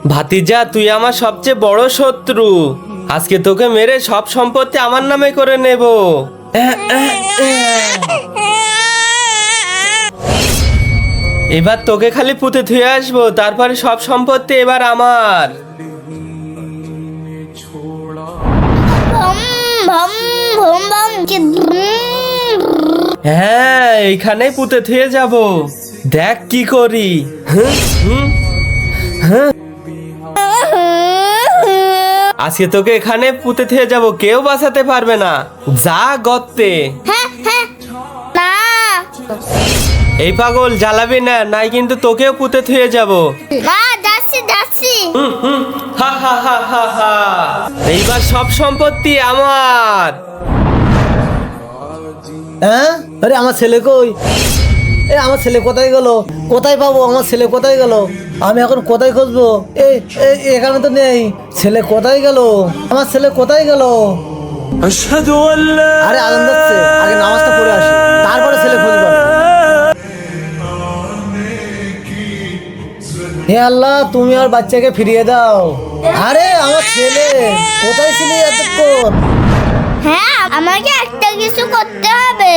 ভাতিজা, তুই আমার সবচেয়ে বড় শত্রু। আজকে তোকে মেরে সব সম্পত্তি আমার নামে করে নেব। এবার তোকে খালি পুঁতে ধুয়ে আসবো, তারপরে সব সম্পত্তি এবার আমার। ভম ভম ভম কি হ্যাঁ, এইখানেই পুঁতে ধুয়ে যাব। দেখ কি করি। আজকে তোকে এখানে পুঁতে ধুয়ে যাব, কেউ বাঁচাতে পারবে না। যা গর্তে। না। এই পাগল, জ্বালাবি না, নাই কিন্তু তোকেও পুঁতে ধুয়ে যাব। মা, যাচ্ছি যাচ্ছি। হা হা হা হা হা। এইবার সব সম্পত্তি আমার। হ্যাঁ, আরে আমার ছেলে কই? আমার ছেলে কোথায় গেল? কোথায় পাবো আমার ছেলে? কোথায় গেল? আমি এখন কোথায় খুঁজবো? এখানে তো নেই। ছেলে কোথায় গেল? আমার ছেলে কোথায় গেল? আরে আনন্দ হচ্ছে, আগে নামাজটা পড়ে আসি, তারপরে ছেলে খুঁজবো। হে আল্লাহ, তুমি আর বাচ্চাকে ফিরিয়ে দাও। আরে আমার ছেলে কোথায় ছিলি এতক্ষণ? হ্যাঁ, আমাকে একটা কিছু করতে হবে।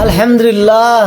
আলহামদুলিল্লাহ,